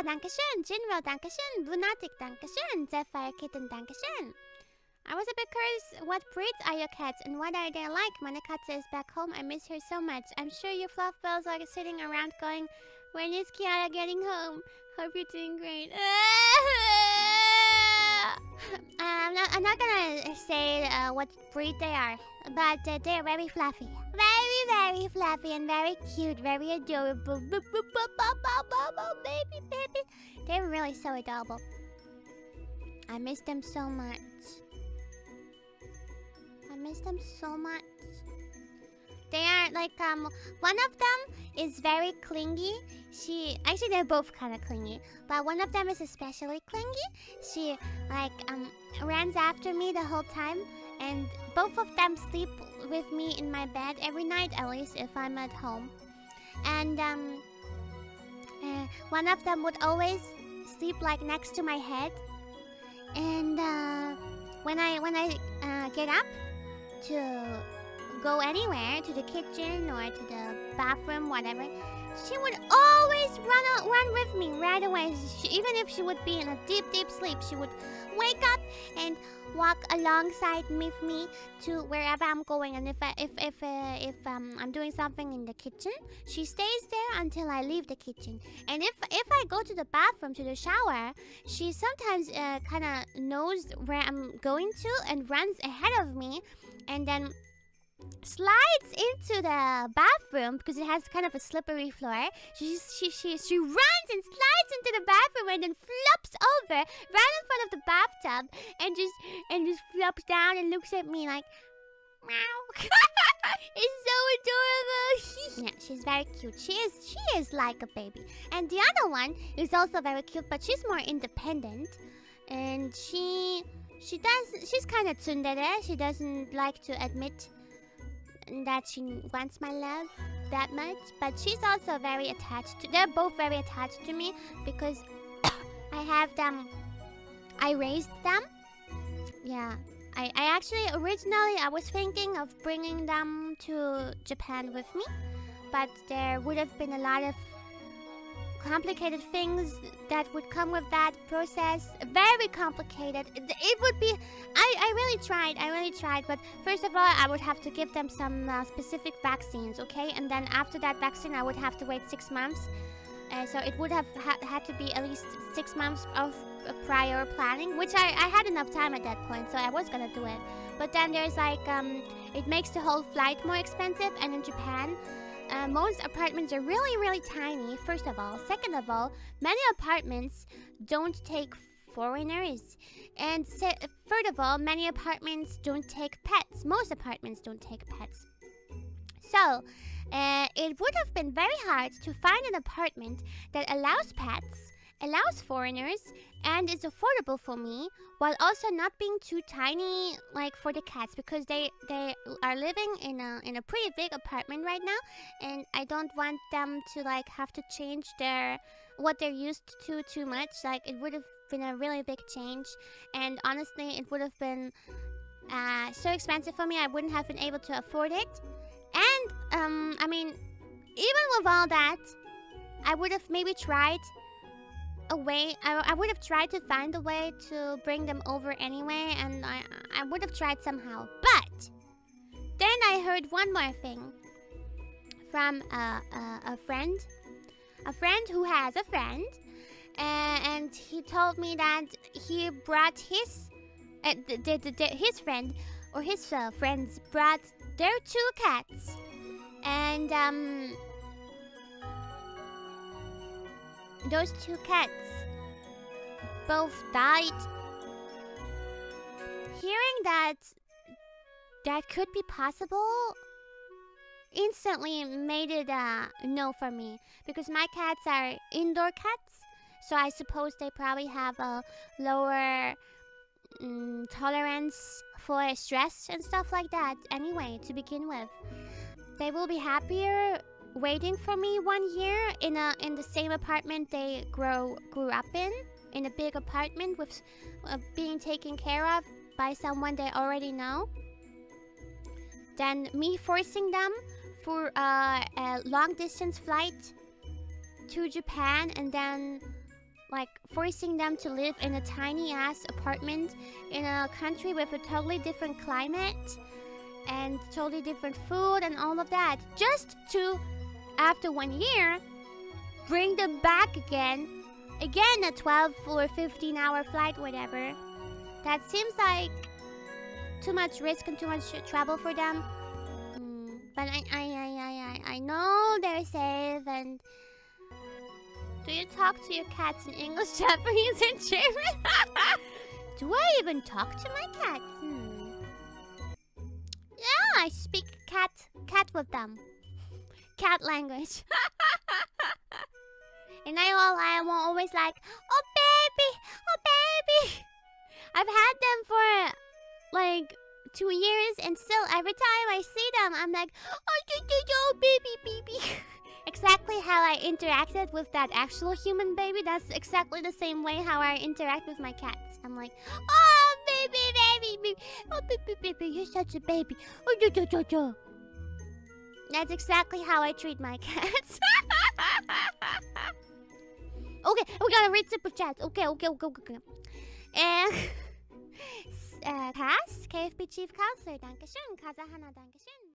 Dankeschön. Jinro, Dankeschön. Lunatic, Dankeschön. Zephyr Kitten, Dankeschön. I was a bit curious, what breeds are your cats and what are they like? My Katze is back home. I miss her so much. I'm sure your fluff bells are sitting around going, when is Kiara getting home? Hope you're doing great. I'm not gonna say what breed they are, but they're very fluffy. Very fluffy and very cute, very adorable. Baby. They're really so adorable. I miss them so much. They are like, one of them is very clingy. Actually, they're both kind of clingy, but one of them is especially clingy. She, like, runs after me the whole time, and both of them sleep with me in my bed every night, at least if I'm at home. And, one of them would always sleep, like, next to my head. And, when I get up to go anywhere, to the kitchen or to the bathroom, whatever, she would always run with me right away. Even if she would be in a deep sleep, she would wake up and walk alongside with me to wherever I'm going. And if I'm doing something in the kitchen, she stays there until I leave the kitchen. And if I go to the bathroom, to the shower, she sometimes kind of knows where I'm going to and runs ahead of me, and then slides into the bathroom because it has kind of a slippery floor. She runs and slides into the bathroom and then flops over right in front of the bathtub and just flops down and looks at me like, meow. It's so adorable. Yeah, she's very cute. She is like a baby. And the other one is also very cute, but she's more independent. And she's kind of tsundere. She doesn't like to admit that she wants my love that much, but she's also very attached to. They're both very attached to me because I have them. I raised them. Yeah, I actually originally I was thinking of bringing them to Japan with me, but there would have been a lot of complicated things that would come with that process. Very complicated. It would be. I really tried, but first of all, I would have to give them some specific vaccines, okay? And then after that vaccine, I would have to wait 6 months. So it would have had to be at least 6 months of prior planning, which I had enough time at that point, so I was gonna do it. But then there's like, it makes the whole flight more expensive, and in Japan, most apartments are really tiny, first of all. Second of all, many apartments don't take foreigners. And third of all, many apartments don't take pets. Most apartments don't take pets. So, it would have been very hard to find an apartment that allows pets, allows foreigners, and is affordable for me, while also not being too tiny, like, for the cats, because they are living in a pretty big apartment right now, and I don't want them to, like, have to change what they're used to too much. Like, it would have been a really big change, and honestly, it would have been so expensive for me. I wouldn't have been able to afford it. And I mean, even with all that, I would have maybe tried a way. I would have tried to find a way to bring them over anyway, and I would have tried somehow. But then I heard one more thing from a friend who has a friend, and he told me that he brought his friend or his friends brought their 2 cats, and those 2 cats both died. Hearing that could be possible instantly made it no for me, because my cats are indoor cats, so I suppose they probably have a lower tolerance for stress and stuff like that anyway, to begin with. They will be happier waiting for me 1 year in the same apartment they grew up in a big apartment with being taken care of by someone they already know, than me forcing them for a long distance flight to Japan and then like forcing them to live in a tiny ass apartment in a country with a totally different climate and totally different food and all of that, just to, after 1 year, bring them back again a 12 or 15-hour flight, whatever. That seems like too much risk and too much trouble for them. But I know they're safe. And do you talk to your cats in English, Japanese, and German? Do I even talk to my cats? Yeah, I speak cat with them. Cat language. And I am always like, oh baby. I've had them for like 2 years, and still every time I see them, I'm like, oh baby. Exactly how I interacted with that actual human baby. That's exactly the same way how I interact with my cats. I'm like, oh baby, oh baby, you're such a baby. Oh. That's exactly how I treat my cats. Okay, we gotta read super chats. Okay. And Cass, KFB Chief Counselor, Dankeschön. Kazahana, Dankeschön.